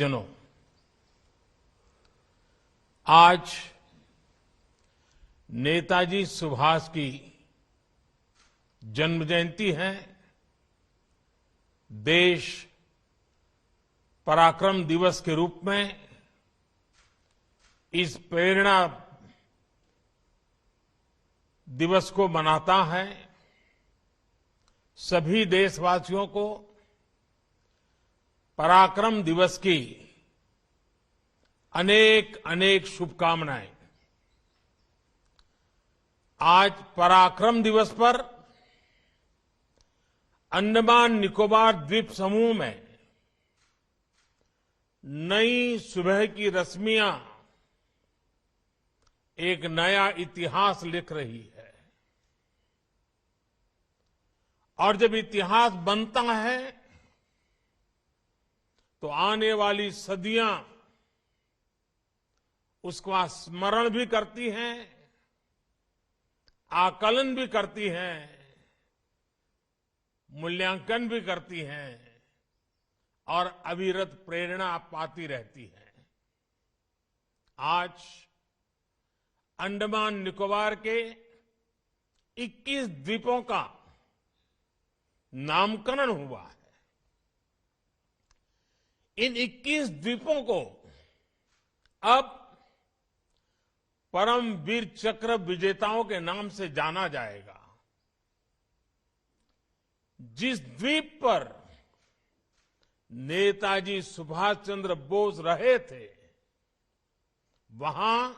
जनों, आज नेताजी सुभाष की जन्म जयंती है। देश पराक्रम दिवस के रूप में इस प्रेरणा दिवस को मनाता है। सभी देशवासियों को पराक्रम दिवस की अनेक अनेक शुभकामनाएं। आज पराक्रम दिवस पर अंडमान निकोबार द्वीप समूह में नई सुबह की रश्मियां एक नया इतिहास लिख रही है। और जब इतिहास बनता है तो आने वाली सदियां उसका स्मरण भी करती हैं, आकलन भी करती हैं, मूल्यांकन भी करती हैं और अविरत प्रेरणा पाती रहती है। आज अंडमान निकोबार के 21 द्वीपों का नामकरण हुआ है। इन 21 द्वीपों को अब परमवीर चक्र विजेताओं के नाम से जाना जाएगा। जिस द्वीप पर नेताजी सुभाष चंद्र बोस रहे थे, वहां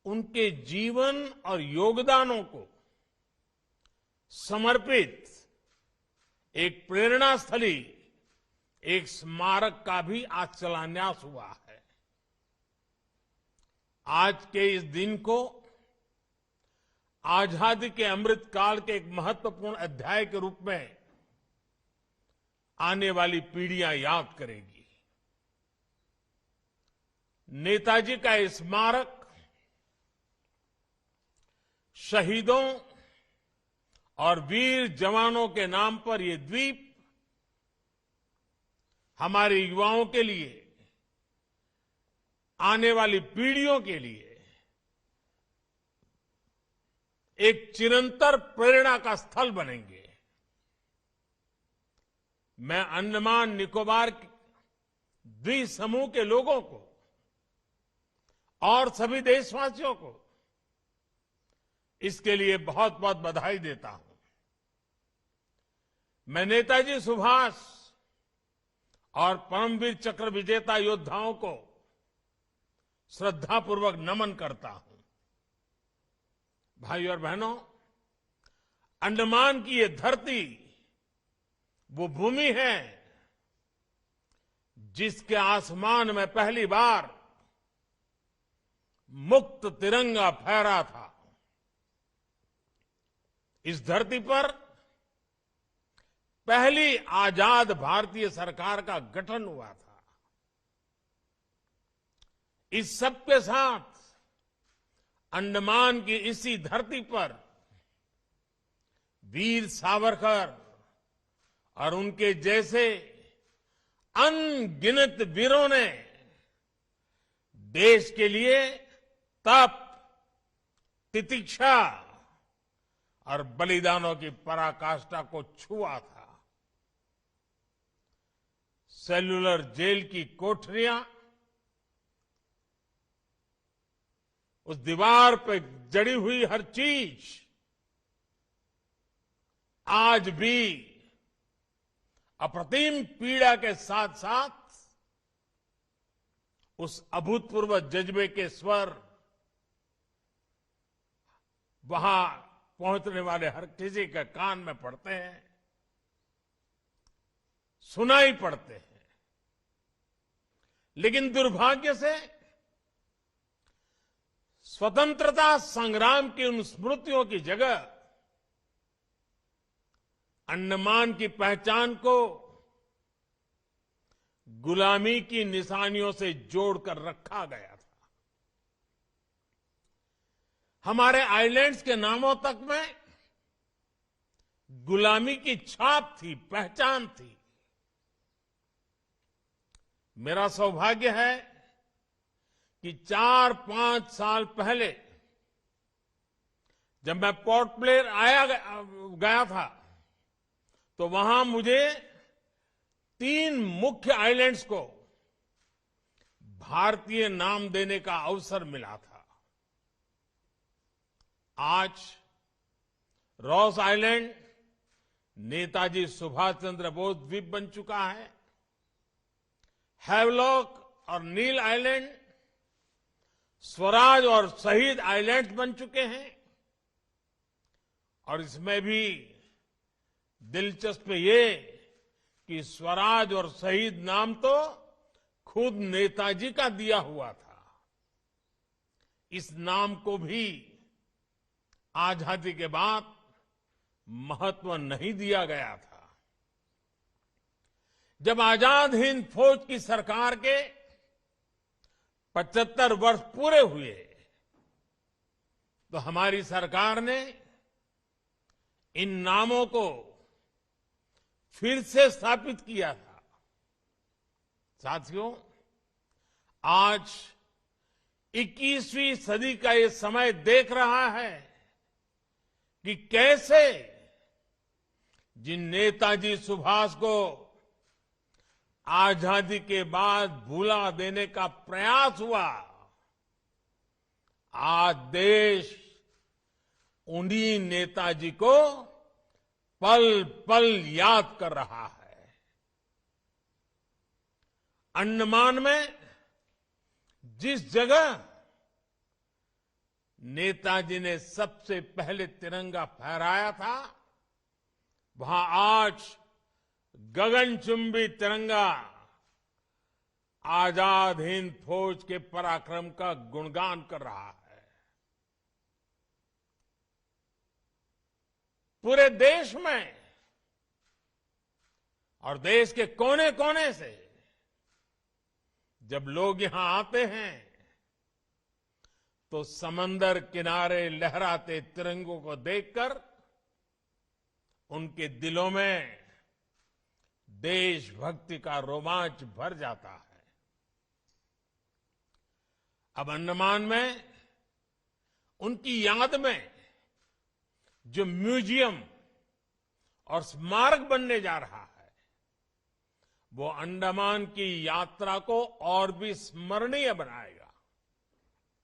उनके जीवन और योगदानों को समर्पित एक प्रेरणा स्थली, एक स्मारक का भी आज शिलान्यास हुआ है। आज के इस दिन को आजादी के अमृत काल के एक महत्वपूर्ण अध्याय के रूप में आने वाली पीढ़ियां याद करेगी। नेताजी का ये स्मारक शहीदों और वीर जवानों के नाम पर ये द्वीप हमारे युवाओं के लिए, आने वाली पीढ़ियों के लिए एक चिरंतर प्रेरणा का स्थल बनेंगे। मैं अंडमान निकोबार द्वीप समूह के लोगों को और सभी देशवासियों को इसके लिए बहुत बहुत बधाई देता हूं। मैं नेताजी सुभाष और परमवीर चक्र विजेता योद्धाओं को श्रद्धापूर्वक नमन करता हूं। भाई और बहनों, अंडमान की ये धरती वो भूमि है जिसके आसमान में पहली बार मुक्त तिरंगा फहरा था। इस धरती पर पहली आजाद भारतीय सरकार का गठन हुआ था। इस सब के साथ अंडमान की इसी धरती पर वीर सावरकर और उनके जैसे अनगिनत वीरों ने देश के लिए तप, तितिक्षा और बलिदानों की पराकाष्ठा को छुआ था। सेल्युलर जेल की कोठरियां, उस दीवार पर जड़ी हुई हर चीज आज भी अप्रतिम पीड़ा के साथ साथ उस अभूतपूर्व जज्बे के स्वर वहां पहुंचने वाले हर किसी के कान में पड़ते हैं, सुनाई पड़ते हैं। लेकिन दुर्भाग्य से स्वतंत्रता संग्राम की उन स्मृतियों की जगह अंडमान की पहचान को गुलामी की निशानियों से जोड़कर रखा गया था। हमारे आइलैंड्स के नामों तक में गुलामी की छाप थी, पहचान थी। मेरा सौभाग्य है कि 4-5 साल पहले जब मैं पोर्ट ब्लेयर गया था तो वहां मुझे 3 मुख्य आइलैंड्स को भारतीय नाम देने का अवसर मिला था। आज रॉस आइलैंड नेताजी सुभाष चंद्र बोस द्वीप बन चुका है। हैवलॉक और नील आइलैंड स्वराज और शहीद आइलैंड्स बन चुके हैं। और इसमें भी दिलचस्प ये कि स्वराज और शहीद नाम तो खुद नेताजी का दिया हुआ था। इस नाम को भी आजादी के बाद महत्व नहीं दिया गया था। जब आजाद हिंद फौज की सरकार के 75 वर्ष पूरे हुए तो हमारी सरकार ने इन नामों को फिर से स्थापित किया था। साथियों, आज 21वीं सदी का ये समय देख रहा है कि कैसे जिन नेताजी सुभाष को आजादी के बाद भुला देने का प्रयास हुआ, आज देश उन्हीं नेताजी को पल पल याद कर रहा है। अंडमान में जिस जगह नेताजी ने सबसे पहले तिरंगा फहराया था, वहां आज गगनचुंबी तिरंगा आजाद हिंद फौज के पराक्रम का गुणगान कर रहा है। पूरे देश में और देश के कोने कोने से जब लोग यहां आते हैं तो समंदर किनारे लहराते तिरंगों को देखकर उनके दिलों में देशभक्ति का रोमांच भर जाता है। अब अंडमान में उनकी याद में जो म्यूजियम और स्मारक बनने जा रहा है, वो अंडमान की यात्रा को और भी स्मरणीय बनाएगा।